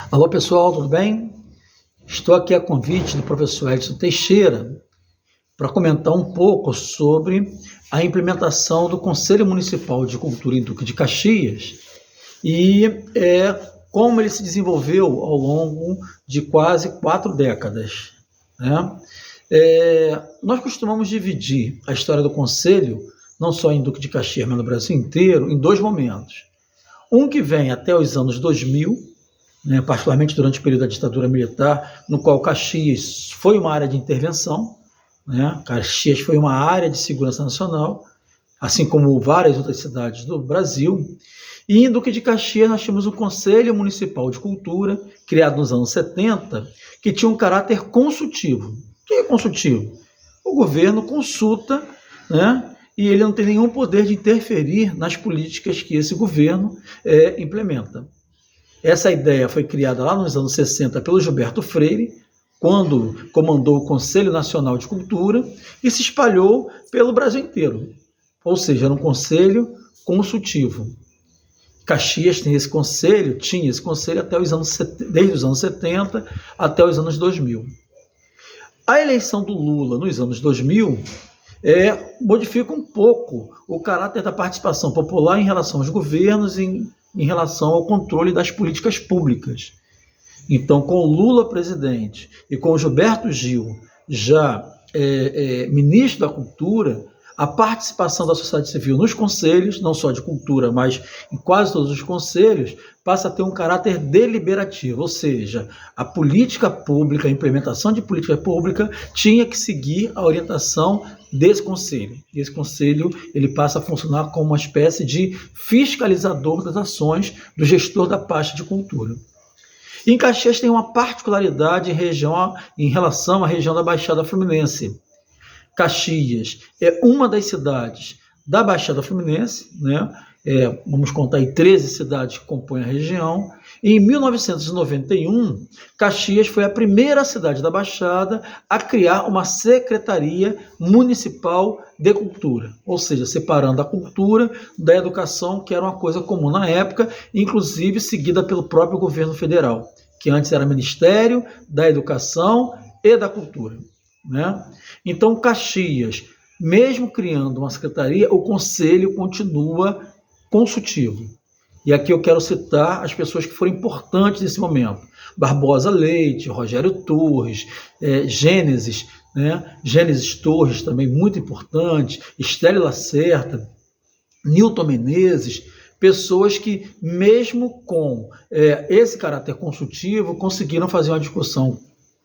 Alô pessoal, tudo bem? Estou aqui a convite do professor Edson Teixeira para comentar um pouco sobre a implementação do Conselho Municipal de Cultura em Duque de Caxias e como ele se desenvolveu ao longo de quase 4 décadas, né? Nós costumamos dividir a história do Conselho, não só em Duque de Caxias, mas no Brasil inteiro, em dois momentos. Um que vem até os anos 2000, particularmente durante o período da ditadura militar, no qual Caxias foi uma área de intervenção, Caxias foi uma área de segurança nacional, assim como várias outras cidades do Brasil. E em Duque de Caxias nós tínhamos o Conselho Municipal de Cultura, criado nos anos 70, que tinha um caráter consultivo. O que é consultivo? O governo consulta, e ele não tem nenhum poder de interferir nas políticas que esse governo implementa. Essa ideia foi criada lá nos anos 60 pelo Gilberto Freire, quando comandou o Conselho Nacional de Cultura, e se espalhou pelo Brasil inteiro. Ou seja, era um conselho consultivo. Caxias tinha esse conselho até desde os anos 70 até os anos 2000. A eleição do Lula nos anos 2000 modifica um pouco o caráter da participação popular em relação aos governos, em relação ao controle das políticas públicas. Então, com o Lula presidente e com o Gilberto Gil já ministro da Cultura, a participação da sociedade civil nos conselhos, não só de cultura, mas em quase todos os conselhos, passa a ter um caráter deliberativo, ou seja, a política pública, a implementação de política pública tinha que seguir a orientação desse conselho. E esse conselho ele passa a funcionar como uma espécie de fiscalizador das ações do gestor da pasta de cultura. E em Caxias tem uma particularidade em relação à região da Baixada Fluminense. Caxias é uma das cidades da Baixada Fluminense, vamos contar aí 13 cidades que compõem a região. E em 1991, Caxias foi a primeira cidade da Baixada a criar uma Secretaria Municipal de Cultura, ou seja, separando a cultura da educação, que era uma coisa comum na época, inclusive seguida pelo próprio governo federal, que antes era Ministério da Educação e da Cultura. Então, Caxias, mesmo criando uma secretaria, o conselho continua consultivo. E aqui eu quero citar as pessoas que foram importantes nesse momento. Barbosa Leite, Rogério Torres, Gênesis Torres, também muito importante, Estélio Lacerda, Nilton Menezes, pessoas que, mesmo com esse caráter consultivo, conseguiram fazer uma discussão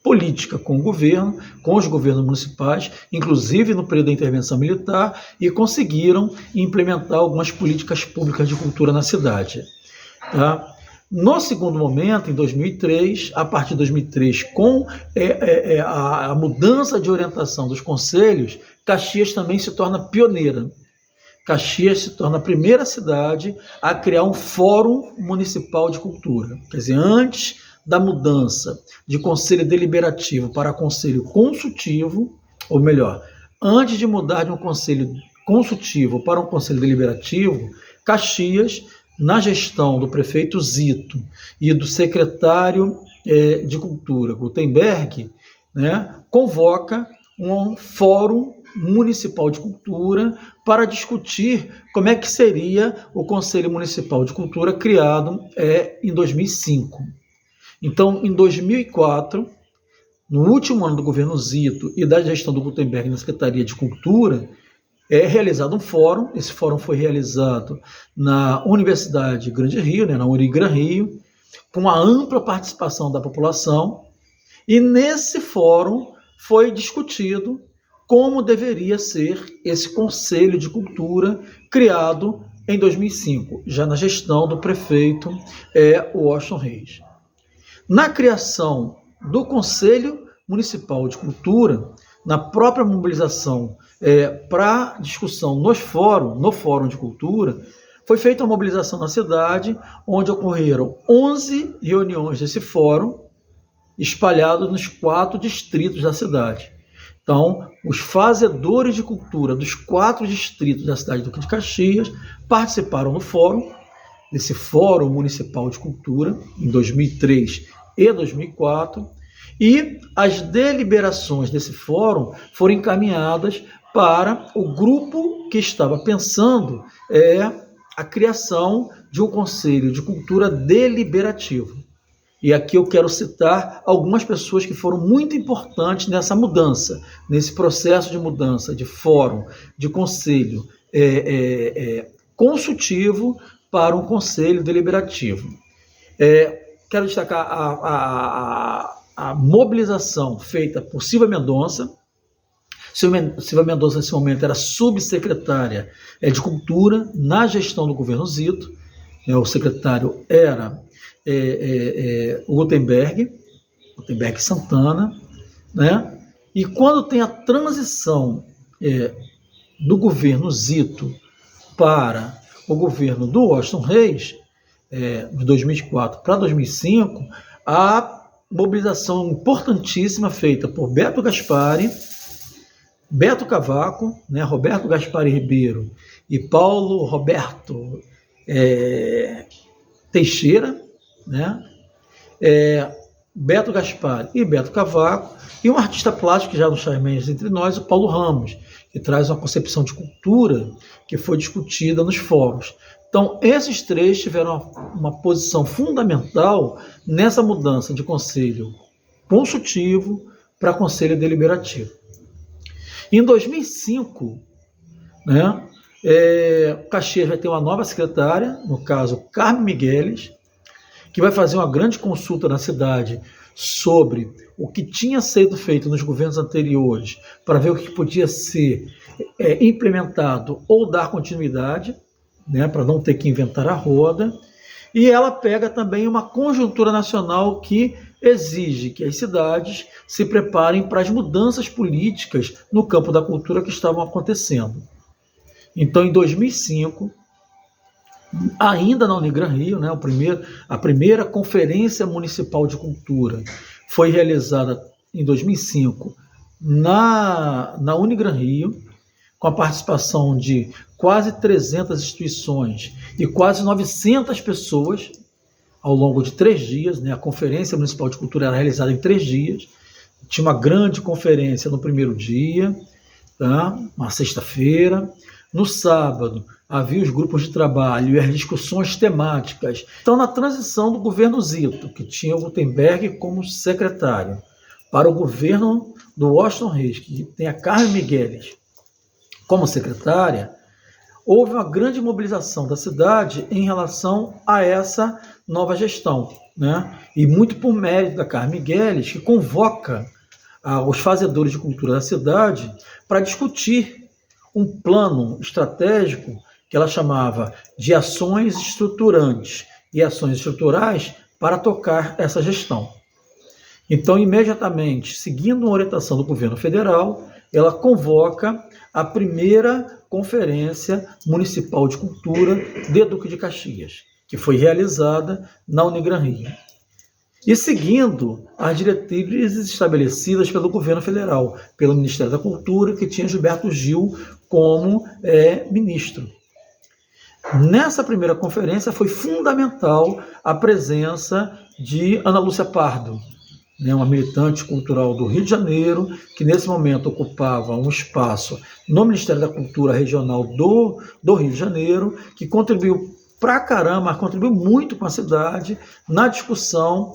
política com o governo, com os governos municipais, inclusive no período da intervenção militar, e conseguiram implementar algumas políticas públicas de cultura na cidade. No segundo momento, em 2003, a partir de 2003, com a mudança de orientação dos conselhos, Caxias também se torna pioneira. Caxias se torna a primeira cidade a criar um Fórum Municipal de Cultura. Quer dizer, antes da mudança de conselho deliberativo para conselho consultivo, ou melhor, antes de mudar de um conselho consultivo para um conselho deliberativo, Caxias, na gestão do prefeito Zito e do secretário de Cultura, Gutenberg, convoca um Fórum Municipal de Cultura para discutir como é que seria o Conselho Municipal de Cultura criado em 2005. Então, em 2004, no último ano do governo Zito e da gestão do Gutenberg na Secretaria de Cultura, é realizado um fórum. Esse fórum foi realizado na Universidade Grande Rio, na Unigran Rio, com uma ampla participação da população. E nesse fórum foi discutido como deveria ser esse Conselho de Cultura criado em 2005, já na gestão do prefeito Washington Reis. Na criação do Conselho Municipal de Cultura, na própria mobilização para discussão no Fórum de Cultura, foi feita uma mobilização na cidade, onde ocorreram 11 reuniões desse fórum, espalhados nos 4 distritos da cidade. Então, os fazedores de cultura dos 4 distritos da cidade do Duque de Caxias participaram do fórum, desse Fórum Municipal de Cultura, em 2003 e 2004, e as deliberações desse fórum foram encaminhadas para o grupo que estava pensando a criação de um Conselho de Cultura deliberativo. E aqui eu quero citar algumas pessoas que foram muito importantes nessa mudança, nesse processo de mudança de fórum, de conselho consultivo para um conselho deliberativo. Quero destacar a mobilização feita por Silvia Mendonça. Silvia Mendonça, nesse momento, era subsecretária de Cultura na gestão do governo Zito. O secretário era Gutenberg Santana, né? E quando tem a transição do governo Zito para o governo do Washington Reis, de 2004 para 2005, a mobilização importantíssima feita por Beto Gaspari, Beto Cavaco, né, Roberto Gaspari Ribeiro e Paulo Roberto Teixeira, né, Beto Gaspari e Beto Cavaco, e um artista plástico que já não está mais entre nós, o Paulo Ramos, que traz uma concepção de cultura que foi discutida nos fóruns. Então, esses três tiveram uma posição fundamental nessa mudança de conselho consultivo para conselho deliberativo. Em 2005, né, Caxias vai ter uma nova secretária, no caso, Carmen Migueles, que vai fazer uma grande consulta na cidade sobre o que tinha sido feito nos governos anteriores para ver o que podia ser implementado ou dar continuidade, né, para não ter que inventar a roda. E ela pega também uma conjuntura nacional que exige que as cidades se preparem para as mudanças políticas no campo da cultura que estavam acontecendo. Então, em 2005, ainda na Unigran-Rio, né, a primeira Conferência Municipal de Cultura foi realizada em 2005 na Unigran-Rio, com a participação de quase 300 instituições e quase 900 pessoas ao longo de 3 dias. Né? A Conferência Municipal de Cultura era realizada em 3 dias. Tinha uma grande conferência no primeiro dia, tá? Uma sexta-feira. No sábado, havia os grupos de trabalho e as discussões temáticas. Então, na transição do governo Zito, que tinha o Gutenberg como secretário, para o governo do Washington Reis, que tem a Carmen Migueles como secretária, houve uma grande mobilização da cidade em relação a essa nova gestão, né? E muito por mérito da Carmen Migueles, que convoca os fazedores de cultura da cidade para discutir um plano estratégico que ela chamava de ações estruturantes e ações estruturais para tocar essa gestão. Então, imediatamente, seguindo uma orientação do governo federal, ela convoca a primeira Conferência Municipal de Cultura de Duque de Caxias, que foi realizada na Unigran-Rio. E seguindo as diretrizes estabelecidas pelo governo federal, pelo Ministério da Cultura, que tinha Gilberto Gil como ministro. Nessa primeira conferência foi fundamental a presença de Ana Lúcia Pardo, né, uma militante cultural do Rio de Janeiro, que nesse momento ocupava um espaço no Ministério da Cultura Regional do Rio de Janeiro, que contribuiu pra caramba, contribuiu muito com a cidade na discussão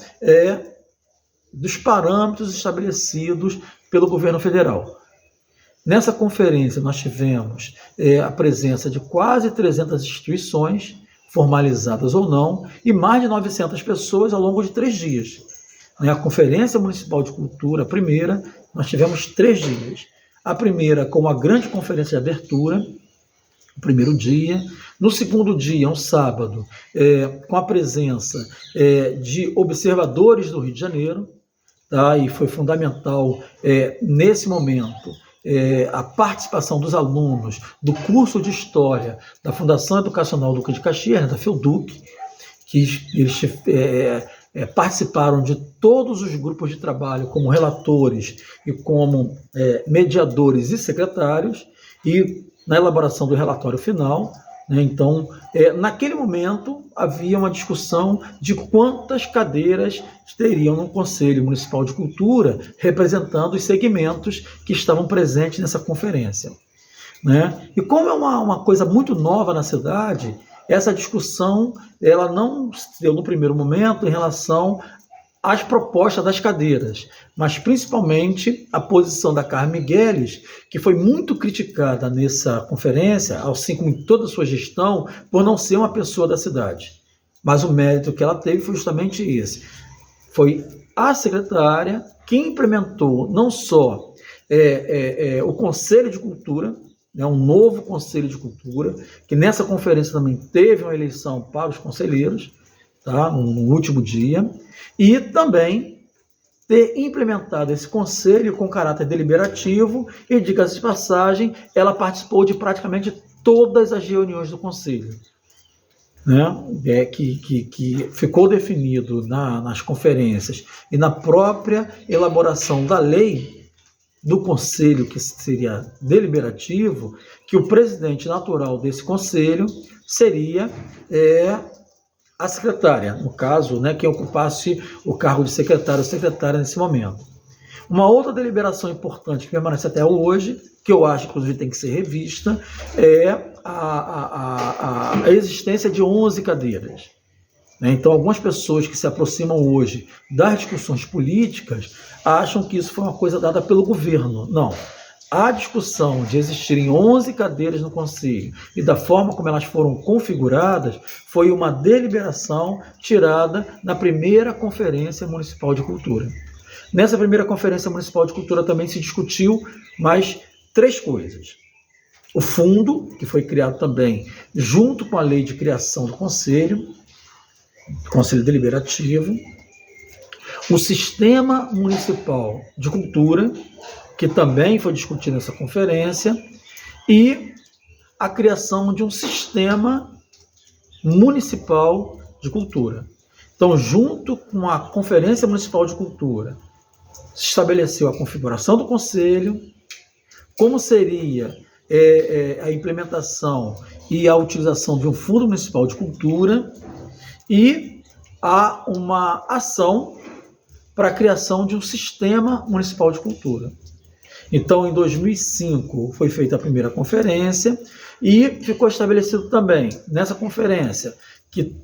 dos parâmetros estabelecidos pelo governo federal. Nessa conferência nós tivemos a presença de quase 300 instituições, formalizadas ou não, e mais de 900 pessoas ao longo de 3 dias. A Conferência Municipal de Cultura, a primeira, nós tivemos 3 dias. A primeira com uma grande conferência de abertura, o primeiro dia. No segundo dia, um sábado, com a presença de observadores do Rio de Janeiro, tá? E foi fundamental, nesse momento, a participação dos alunos do curso de História da Fundação Educacional Duque de Caxias, da FEUDUC, que eles participaram de todos os grupos de trabalho como relatores e como mediadores e secretários, e na elaboração do relatório final, né? Então, naquele momento, havia uma discussão de quantas cadeiras teriam no Conselho Municipal de Cultura, representando os segmentos que estavam presentes nessa conferência, né? E como é uma coisa muito nova na cidade, essa discussão ela não se deu no primeiro momento em relação às propostas das cadeiras, mas principalmente a posição da Carmen Migueles, que foi muito criticada nessa conferência, assim como em toda a sua gestão, por não ser uma pessoa da cidade. Mas o mérito que ela teve foi justamente esse. Foi a secretária que implementou não só o Conselho de Cultura, né, um novo Conselho de Cultura, que nessa conferência também teve uma eleição para os conselheiros, tá, no último dia, e também ter implementado esse conselho com caráter deliberativo, e, diga-se de passagem, ela participou de praticamente todas as reuniões do conselho, né, que ficou definido nas conferências e na própria elaboração da lei do conselho, que seria deliberativo, que o presidente natural desse conselho seria a secretária, no caso, né, quem ocupasse o cargo de secretário ou secretária nesse momento. Uma outra deliberação importante que permanece até hoje, que eu acho que inclusive tem que ser revista, é a existência de 11 cadeiras. Então, algumas pessoas que se aproximam hoje das discussões políticas acham que isso foi uma coisa dada pelo governo. Não. A discussão de existirem 11 cadeiras no Conselho e da forma como elas foram configuradas foi uma deliberação tirada na primeira Conferência Municipal de Cultura. Nessa primeira Conferência Municipal de Cultura também se discutiu mais 3 coisas. O fundo, que foi criado também junto com a lei de criação do Conselho Deliberativo, o Sistema Municipal de Cultura, que também foi discutido nessa conferência, e a criação de um Sistema Municipal de Cultura. Então, junto com a Conferência Municipal de Cultura, se estabeleceu a configuração do Conselho, como seria a implementação e a utilização de um Fundo Municipal de Cultura, e há uma ação para a criação de um Sistema Municipal de Cultura. Então, em 2005, foi feita a primeira conferência e ficou estabelecido também, nessa conferência, que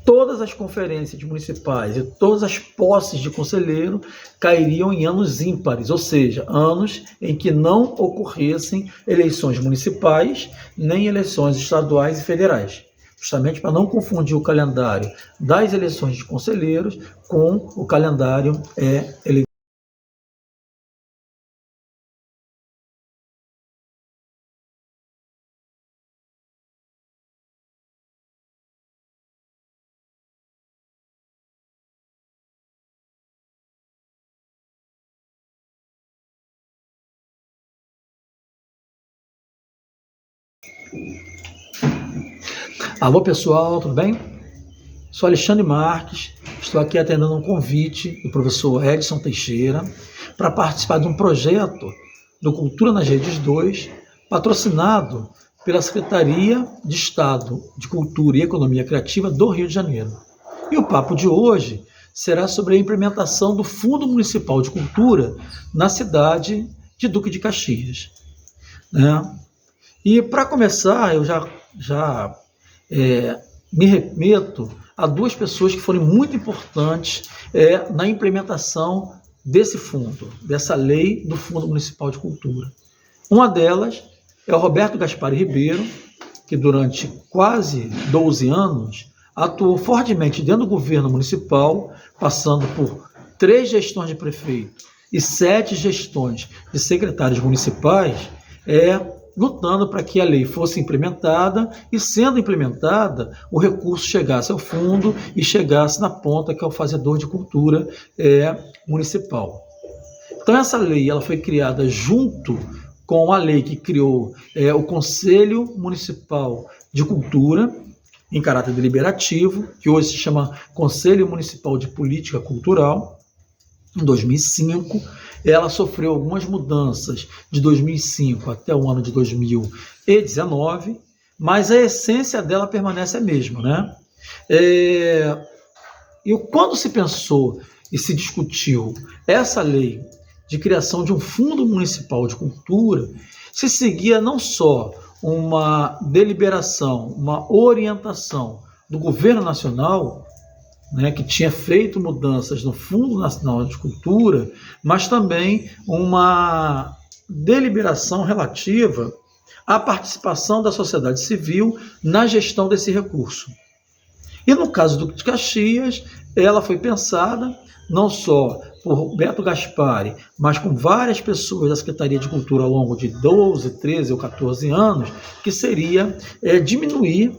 todas as conferências municipais e todas as posses de conselheiro cairiam em anos ímpares, ou seja, anos em que não ocorressem eleições municipais, nem eleições estaduais e federais, justamente para não confundir o calendário das eleições de conselheiros com o calendário eleitoral. Alô pessoal, tudo bem? Sou Alexandre Marques, estou aqui atendendo um convite do professor Edson Teixeira para participar de um projeto do Cultura nas Redes 2, patrocinado pela Secretaria de Estado de Cultura e Economia Criativa do Rio de Janeiro. E o papo de hoje será sobre a implementação do Fundo Municipal de Cultura na cidade de Duque de Caxias, né? E para começar, eu já me remeto a 2 pessoas que foram muito importantes na implementação desse fundo, dessa lei do Fundo Municipal de Cultura. Uma delas é o Roberto Gaspari Ribeiro, que durante quase 12 anos atuou fortemente dentro do governo municipal, passando por 3 gestões de prefeito e 7 gestões de secretários municipais, lutando para que a lei fosse implementada e, sendo implementada, o recurso chegasse ao fundo e chegasse na ponta, que é o fazedor de cultura municipal. Então, essa lei ela foi criada junto com a lei que criou o Conselho Municipal de Cultura, em caráter deliberativo, que hoje se chama Conselho Municipal de Política Cultural, em 2005. Ela sofreu algumas mudanças de 2005 até o ano de 2019, mas a essência dela permanece a mesma, né? E quando se pensou e se discutiu essa lei de criação de um Fundo Municipal de Cultura, se seguia não só uma deliberação, uma orientação do governo nacional, né, que tinha feito mudanças no Fundo Nacional de Cultura, mas também uma deliberação relativa à participação da sociedade civil na gestão desse recurso. E no caso do de Caxias, ela foi pensada não só por Beto Gaspari, mas com várias pessoas da Secretaria de Cultura ao longo de 12, 13 ou 14 anos, que seria diminuir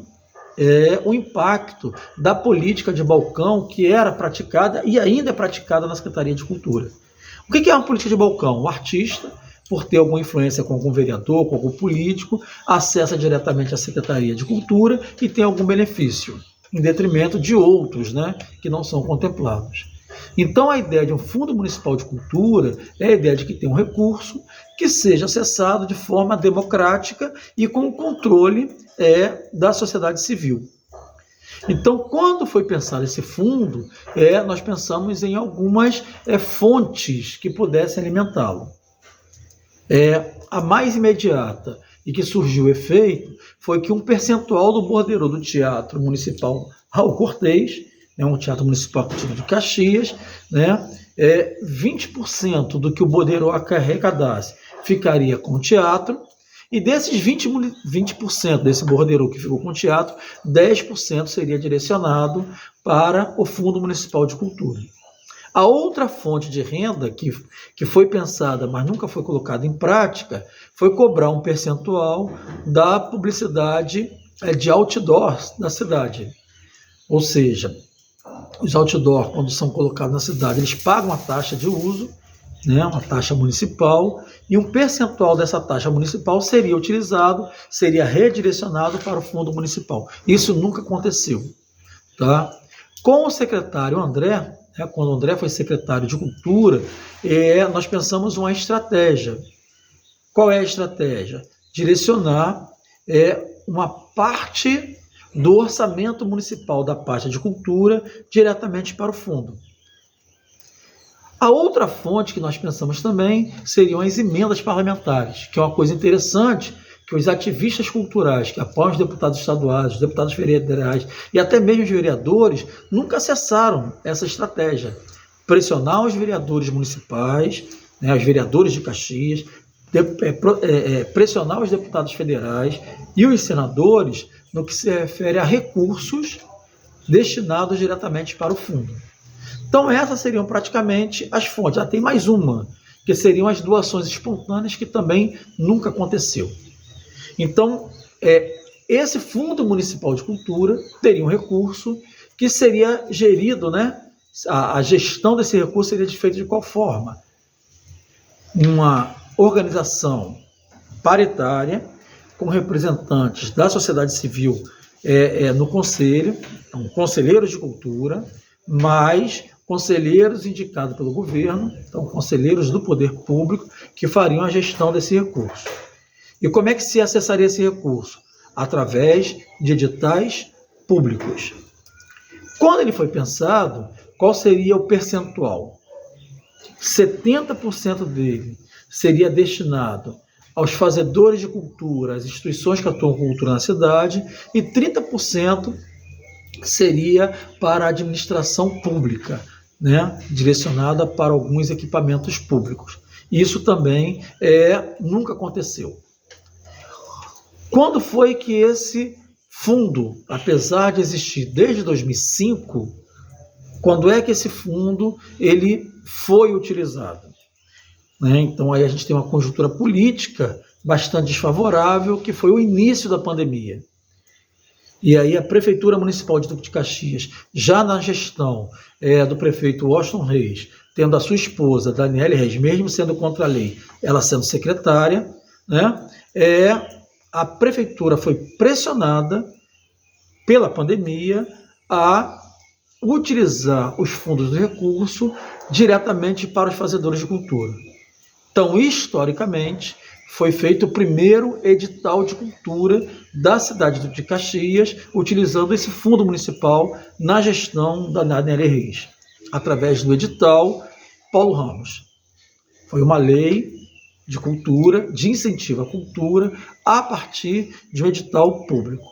o impacto da política de balcão que era praticada e ainda é praticada na Secretaria de Cultura. O que é uma política de balcão? O artista, por ter alguma influência com algum vereador, com algum político, acessa diretamente a Secretaria de Cultura e tem algum benefício, em detrimento de outros, né, que não são contemplados. Então, a ideia de um Fundo Municipal de Cultura é a ideia de que tem um recurso que seja acessado de forma democrática e com o controle da sociedade civil. Então, quando foi pensado esse fundo, nós pensamos em algumas fontes que pudessem alimentá-lo. A mais imediata e que surgiu o efeito foi que um percentual do borderô do Teatro Municipal Raul Cortez, um teatro municipal de Caxias, 20% do que o borderô arrecadasse ficaria com o teatro, e desses 20% desse borderô que ficou com o teatro, 10% seria direcionado para o Fundo Municipal de Cultura. A outra fonte de renda que foi pensada, mas nunca foi colocada em prática, foi cobrar um percentual da publicidade de outdoors da cidade. Ou seja, os outdoors, quando são colocados na cidade, eles pagam a taxa de uso, uma taxa municipal, e um percentual dessa taxa municipal seria utilizado, seria redirecionado para o fundo municipal. Isso nunca aconteceu. Tá? Com o secretário André, quando o André foi secretário de Cultura, nós pensamos uma estratégia. Qual é a estratégia? Direcionar uma parte do orçamento municipal da pasta de cultura diretamente para o fundo. A outra fonte que nós pensamos também seriam as emendas parlamentares, que é uma coisa interessante, que os ativistas culturais que apoiam os deputados estaduais, os deputados federais e até mesmo os vereadores nunca acessaram essa estratégia. Pressionar os vereadores municipais, os vereadores de Caxias, pressionar os deputados federais e os senadores no que se refere a recursos destinados diretamente para o fundo. Então, essas seriam praticamente as fontes. Já tem mais uma, que seriam as doações espontâneas, que também nunca aconteceu. Então, esse Fundo Municipal de Cultura teria um recurso que seria gerido, a gestão desse recurso seria feita de qual forma? Uma organização paritária, com representantes da sociedade civil no conselho, então, conselheiros de cultura, mais conselheiros indicados pelo governo, então conselheiros do poder público, que fariam a gestão desse recurso. E como é que se acessaria esse recurso? Através de editais públicos. Quando ele foi pensado, qual seria o percentual? 70% dele seria destinado aos fazedores de cultura, às instituições que atuam com cultura na cidade, e 30% seria para a administração pública, direcionada para alguns equipamentos públicos. Isso também nunca aconteceu. Quando foi que esse fundo, apesar de existir desde 2005, quando é que esse fundo ele foi utilizado? Então, aí a gente tem uma conjuntura política bastante desfavorável, que foi o início da pandemia. E aí a Prefeitura Municipal de Duque de Caxias, já na gestão do prefeito Washington Reis, tendo a sua esposa, Daniele Reis, mesmo sendo contra a lei, ela sendo secretária, a Prefeitura foi pressionada pela pandemia a utilizar os fundos do recurso diretamente para os fazedores de cultura. Então, historicamente, foi feito o primeiro edital de cultura da cidade de Caxias, utilizando esse fundo municipal na gestão da Nélia Reis, através do edital Paulo Ramos. Foi uma lei de cultura, de incentivo à cultura, a partir de um edital público.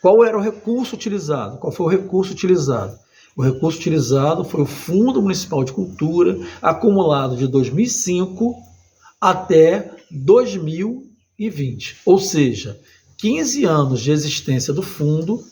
Qual era o recurso utilizado? Qual foi o recurso utilizado? O recurso utilizado foi o Fundo Municipal de Cultura, acumulado de 2005 até 2020, ou seja, 15 anos de existência do fundo,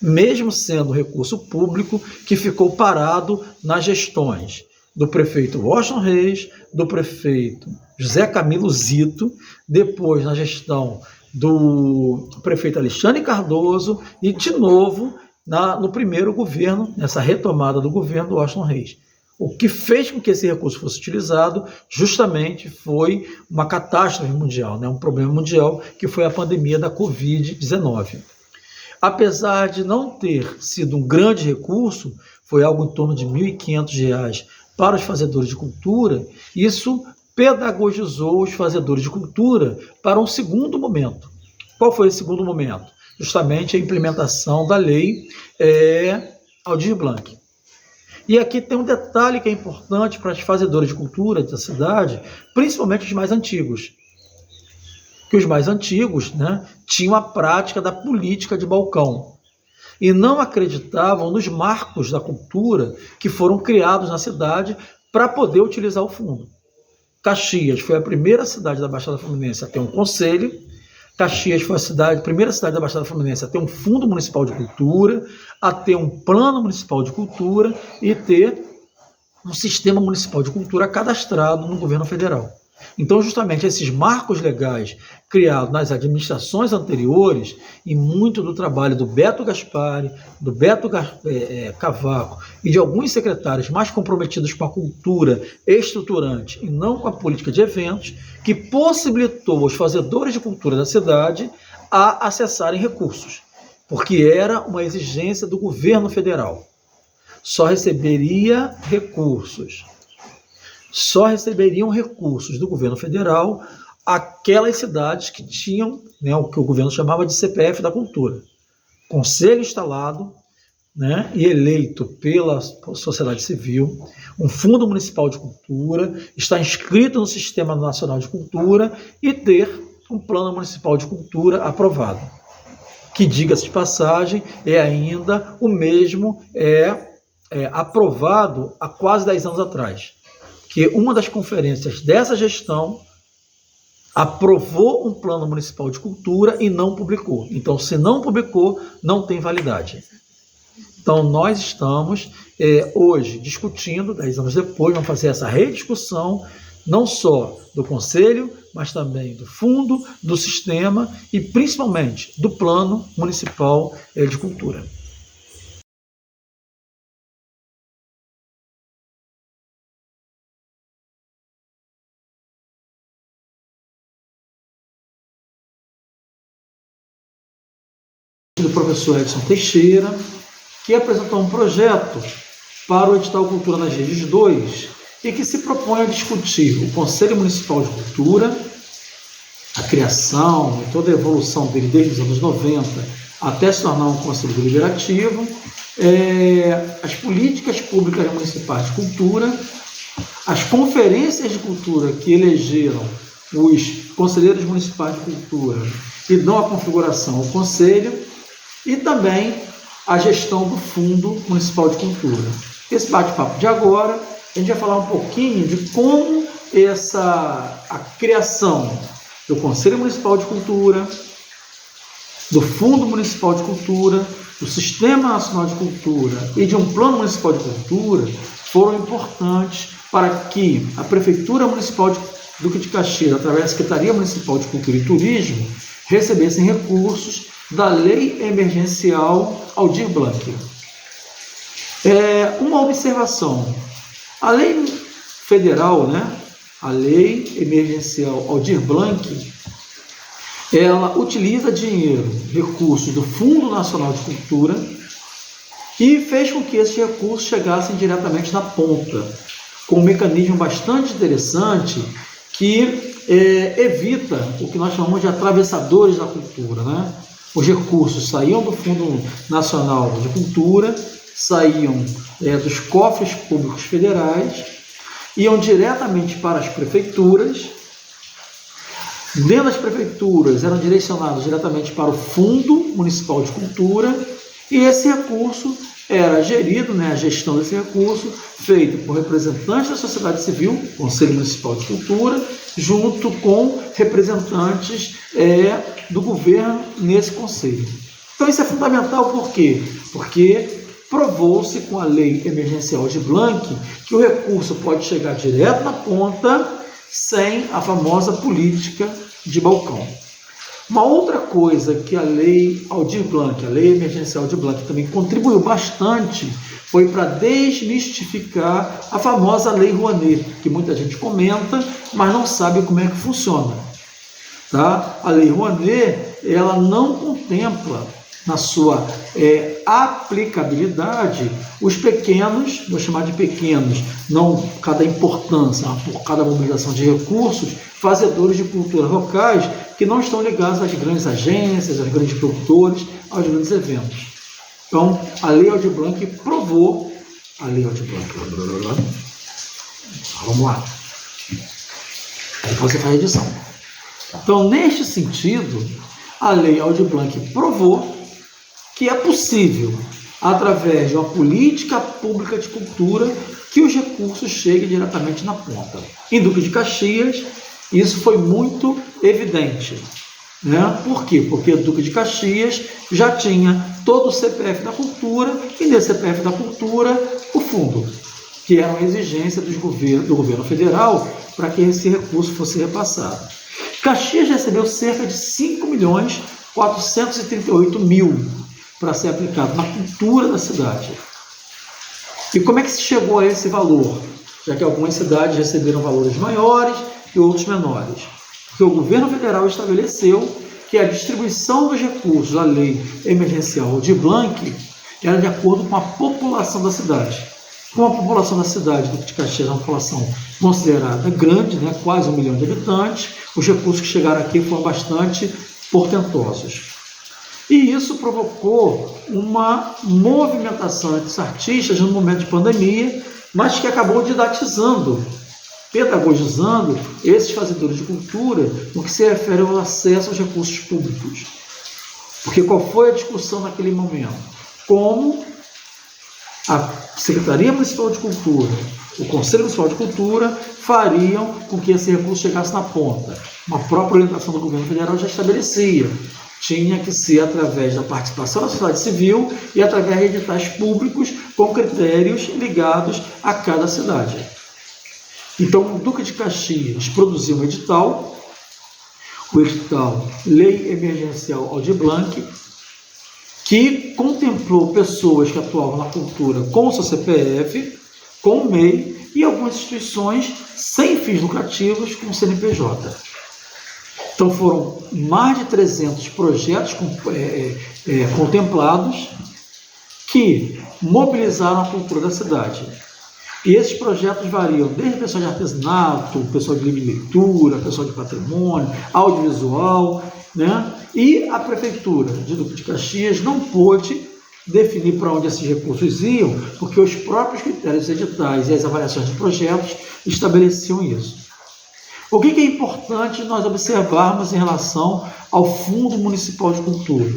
mesmo sendo recurso público, que ficou parado nas gestões do prefeito Washington Reis, do prefeito José Camilo Zito, depois na gestão do prefeito Alexandre Cardoso e, de novo, no primeiro governo, nessa retomada do governo do Washington Reis. O que fez com que esse recurso fosse utilizado justamente foi uma catástrofe mundial, um problema mundial, que foi a pandemia da Covid-19. Apesar de não ter sido um grande recurso, foi algo em torno de R$ 1.500 para os fazedores de cultura, isso pedagogizou os fazedores de cultura para um segundo momento. Qual foi esse segundo momento? Justamente a implementação da lei Aldir Blanc. E aqui tem um detalhe que é importante para os fazedores de cultura da cidade, principalmente os mais antigos. Que os mais antigos, tinham a prática da política de balcão e não acreditavam nos marcos da cultura que foram criados na cidade para poder utilizar o fundo. Caxias foi a primeira cidade da Baixada Fluminense a ter um conselho. Caxias foi a primeira cidade da Baixada Fluminense a ter um fundo municipal de cultura, a ter um plano municipal de cultura e ter um sistema municipal de cultura cadastrado no governo federal. Então, justamente esses marcos legais criados nas administrações anteriores e muito do trabalho do Beto Gaspari, do Beto Cavaco e de alguns secretários mais comprometidos com a cultura estruturante e não com a política de eventos, que possibilitou aos fazedores de cultura da cidade a acessarem recursos, porque era uma exigência do governo federal. Só receberiam recursos do governo federal aquelas cidades que tinham o que o governo chamava de CPF da cultura. Conselho instalado e eleito pela sociedade civil, um fundo municipal de cultura, estar inscrito no Sistema Nacional de Cultura e ter um plano municipal de cultura aprovado. Que, diga-se de passagem, é ainda o mesmo, aprovado há quase 10 anos atrás. Que uma das conferências dessa gestão aprovou um plano municipal de cultura e não publicou. Então, se não publicou, não tem validade. Então, nós estamos hoje discutindo, 10 anos depois, vamos fazer essa rediscussão, não só do Conselho, mas também do Fundo, do Sistema e, principalmente, do Plano Municipal de Cultura. Do professor Edson Teixeira, que apresentou um projeto para o edital Cultura nas Redes 2 e que se propõe a discutir o Conselho Municipal de Cultura, a criação e toda a evolução dele desde os anos 90 até se tornar um Conselho Deliberativo, as políticas públicas municipais de cultura, as conferências de cultura que elegeram os conselheiros municipais de cultura e dão a configuração ao Conselho, e também a gestão do Fundo Municipal de Cultura. Esse bate-papo de agora, a gente vai falar um pouquinho de como a criação do Conselho Municipal de Cultura, do Fundo Municipal de Cultura, do Sistema Nacional de Cultura e de um Plano Municipal de Cultura foram importantes para que a Prefeitura Municipal de Duque de Caxias, através da Secretaria Municipal de Cultura e Turismo, recebessem recursos da Lei Emergencial Aldir Blanc. Uma observação. A lei federal, a Lei Emergencial Aldir Blanc, ela utiliza recursos do Fundo Nacional de Cultura e fez com que esses recursos chegassem diretamente na ponta, com um mecanismo bastante interessante que evita o que nós chamamos de atravessadores da cultura, né? Os recursos saíam do Fundo Nacional de Cultura, saíam dos cofres públicos federais, iam diretamente para as prefeituras. Dentro das prefeituras eram direcionados diretamente para o Fundo Municipal de Cultura, e esse recurso era gerido, a gestão desse recurso, feito por representantes da sociedade civil, Conselho Municipal de Cultura, junto com representantes do governo nesse conselho. Então isso é fundamental, por quê? Porque provou-se com a Lei Emergencial Aldir Blanc que o recurso pode chegar direto na ponta, sem a famosa política de balcão. Uma outra coisa que a Lei Aldir Blanc, a Lei Emergencial Aldir Blanc, também contribuiu bastante foi para desmistificar a famosa Lei Rouanet, que muita gente comenta, mas não sabe como é que funciona. Tá? A Lei Rouanet, ela não contempla na sua aplicabilidade os pequenos, vou chamar de pequenos, não por causa da importância, mas por causa da mobilização de recursos, fazedores de cultura locais que não estão ligados às grandes agências, aos grandes produtores, aos grandes eventos. Então, a Lei Aldir Blanc provou, a Lei Aldir Blanc, vamos lá, depois você faz a edição. Então, neste sentido, a Lei Aldir Blanc provou que é possível, através de uma política pública de cultura, que os recursos cheguem diretamente na ponta. Em Duque de Caxias, isso foi muito evidente. Né? Por quê? Porque Duque de Caxias já tinha todo o CPF da cultura, e nesse CPF da cultura, o fundo, que era uma exigência do governo federal para que esse recurso fosse repassado. Caxias recebeu cerca de 5.438.000 para ser aplicado na cultura da cidade. E como é que se chegou a esse valor? Já que algumas cidades receberam valores maiores e outros menores. Porque o governo federal estabeleceu que a distribuição dos recursos da Lei Emergencial Aldir Blanc era de acordo com a população da cidade. Como a população da cidade do Duque de Caxias é uma população considerada grande, né, quase 1 milhão de habitantes, os recursos que chegaram aqui foram bastante portentosos. E isso provocou uma movimentação entre os artistas no momento de pandemia, mas que acabou didatizando, pedagogizando esses fazedores de cultura no que se refere ao acesso aos recursos públicos. Porque qual foi a discussão naquele momento? Como a Secretaria Municipal de Cultura, o Conselho Municipal de Cultura fariam com que esse recurso chegasse na ponta. Uma própria orientação do governo federal já estabelecia. Tinha que ser através da participação da sociedade civil e através de editais públicos com critérios ligados a cada cidade. Então, o Duque de Caxias produziu um edital, o edital Lei Emergencial Aldir Blanc, que contemplou pessoas que atuavam na cultura com o seu CPF, com o MEI e algumas instituições sem fins lucrativos com o CNPJ. Então foram mais de 300 projetos contemplados que mobilizaram a cultura da cidade. E esses projetos variam desde pessoal de artesanato, pessoal de livre leitura, pessoal de patrimônio, audiovisual, né? E a Prefeitura de Duque de Caxias não pôde definir para onde esses recursos iam, porque os próprios critérios editais e as avaliações de projetos estabeleciam isso. O que é importante nós observarmos em relação ao Fundo Municipal de Cultura?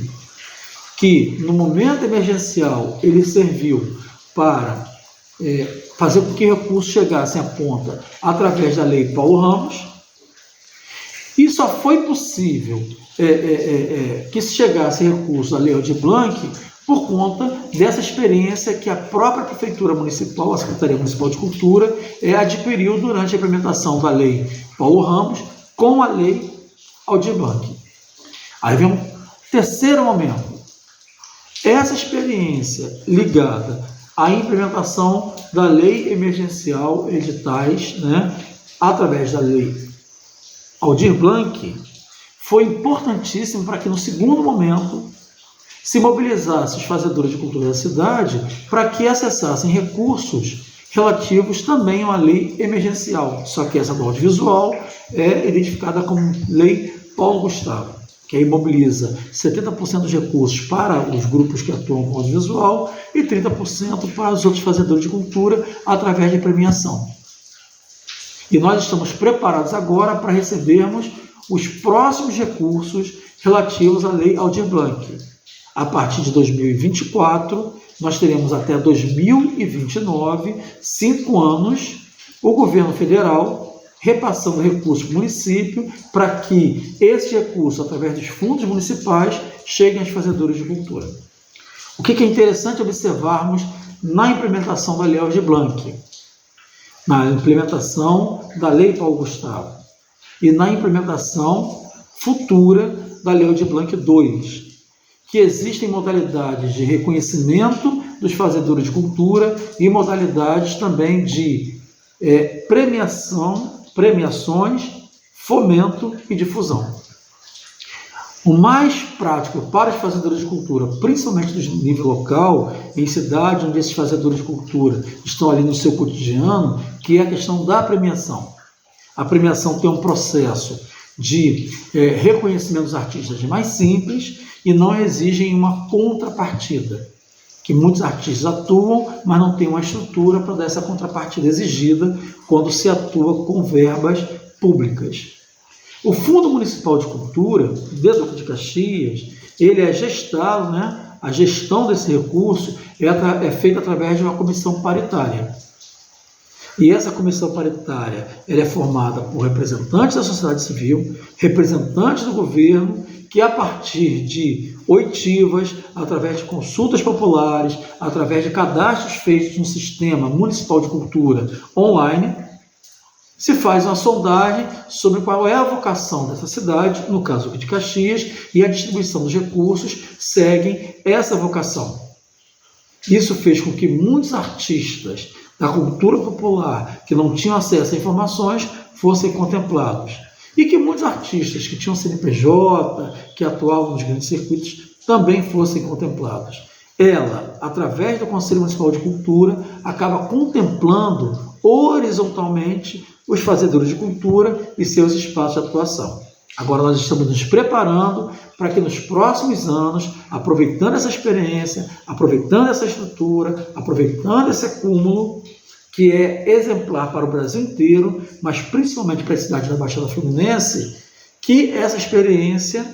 Que no momento emergencial ele serviu para fazer com que recursos chegassem à ponta através da Lei Paulo Ramos, e só foi possível que se chegasse recursos à Lei Aldir Blanc por conta dessa experiência que a própria Prefeitura Municipal, a Secretaria Municipal de Cultura, adquiriu durante a implementação da Lei Paulo Ramos com a Lei Aldir Blanc. Aí vem um terceiro momento. Essa experiência ligada à implementação da Lei Emergencial Editais, né, através da Lei Aldir Blanc, foi importantíssimo para que no segundo momento se mobilizasse os fazedores de cultura da cidade para que acessassem recursos relativos também a uma lei emergencial, só que essa do audiovisual é identificada como Lei Paulo Gustavo, que aí mobiliza 70% dos recursos para os grupos que atuam com audiovisual e 30% para os outros fazedores de cultura através de premiação. E nós estamos preparados agora para recebermos os próximos recursos relativos à Lei Aldir Blanc. A partir de 2024, nós teremos até 2029, 5 anos, o governo federal repassando recursos para o município para que esses recursos, através dos fundos municipais, cheguem aos fazedores de cultura. O que é interessante observarmos na implementação da Lei Aldir Blanc, na implementação da Lei Paulo Gustavo e na implementação futura da Lei Aldir Blanc II, que existem modalidades de reconhecimento dos fazedores de cultura e modalidades também de premiações, fomento e difusão. O mais prático para os fazedores de cultura, principalmente do nível local, em cidades onde esses fazedores de cultura estão ali no seu cotidiano, que é a questão da premiação. A premiação tem um processo de reconhecimento dos artistas mais simples e não exigem uma contrapartida, que muitos artistas atuam, mas não tem uma estrutura para dar essa contrapartida exigida quando se atua com verbas públicas. O Fundo Municipal de Cultura, de Duque de Caxias, ele é gestado, a gestão desse recurso é feita através de uma comissão paritária. E essa comissão paritária ela é formada por representantes da sociedade civil, representantes do governo, que a partir de oitivas, através de consultas populares, através de cadastros feitos no Sistema Municipal de Cultura online, se faz uma sondagem sobre qual é a vocação dessa cidade, no caso Duque de Caxias, e a distribuição dos recursos seguem essa vocação. Isso fez com que muitos artistas da cultura popular que não tinham acesso a informações fossem contemplados. E que muitos artistas que tinham CNPJ, que atuavam nos grandes circuitos, também fossem contemplados. Ela, através do Conselho Municipal de Cultura, acaba contemplando horizontalmente os fazedores de cultura e seus espaços de atuação. Agora nós estamos nos preparando para que nos próximos anos, aproveitando essa experiência, aproveitando essa estrutura, aproveitando esse acúmulo, que é exemplar para o Brasil inteiro, mas principalmente para a cidade da Baixada Fluminense, que essa experiência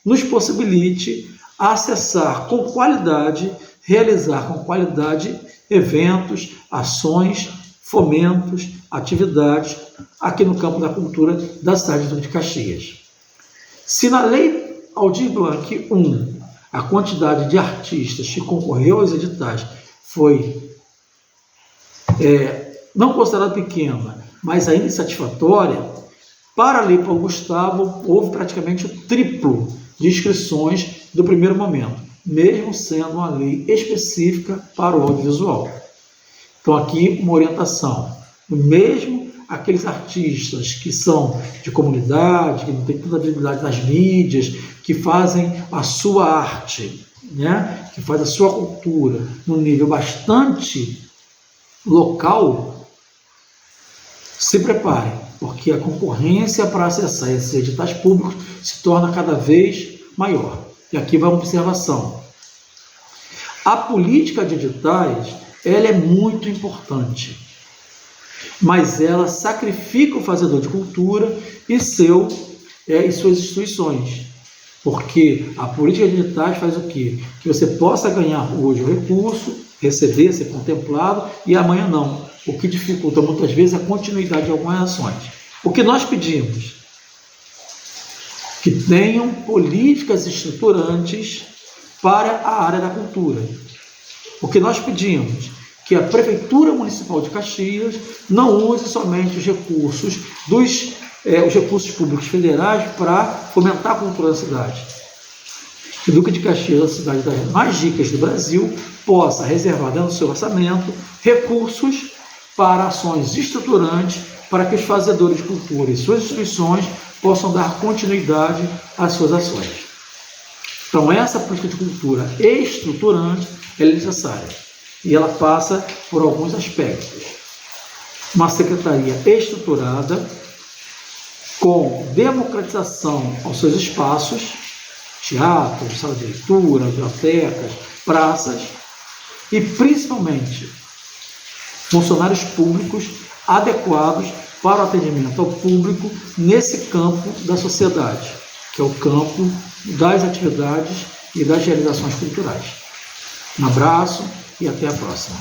nos possibilite acessar com qualidade, realizar com qualidade eventos, ações, fomentos, atividades aqui no campo da cultura da cidade de Duque de Caxias. Se na Lei Aldir Blanc I, a quantidade de artistas que concorreu aos editais foi não considerada pequena, mas ainda insatisfatória, para a Lei Paulo Gustavo houve praticamente o triplo de inscrições do primeiro momento, mesmo sendo uma lei específica para o audiovisual. Então aqui uma orientação, mesmo aqueles artistas que são de comunidade, que não têm tanta habilidade nas mídias, que fazem a sua arte, que faz a sua cultura num nível bastante local, se preparem, porque a concorrência para acessar esses editais públicos se torna cada vez maior. E aqui vai uma observação. A política de editais, ela é muito importante, mas ela sacrifica o fazedor de cultura e suas instituições. Porque a política de editais faz o quê? Que você possa ganhar hoje o recurso, receber, ser contemplado, e amanhã não. O que dificulta muitas vezes a continuidade de algumas ações. O que nós pedimos? Que tenham políticas estruturantes para a área da cultura. O que nós pedimos? Que a Prefeitura Municipal de Caxias não use somente os recursos os recursos públicos federais para fomentar a cultura da cidade. Que Duque de Caxias, a cidade das mais ricas do Brasil, possa reservar dentro do seu orçamento recursos para ações estruturantes para que os fazedores de cultura e suas instituições possam dar continuidade às suas ações. Então essa política de cultura estruturante é necessária e ela passa por alguns aspectos. uma secretaria estruturada, com democratização aos seus espaços, teatros, sala de leitura, bibliotecas, praças, e principalmente funcionários públicos adequados para o atendimento ao público nesse campo da sociedade, que é o campo das atividades e das realizações culturais. Um abraço e até a próxima.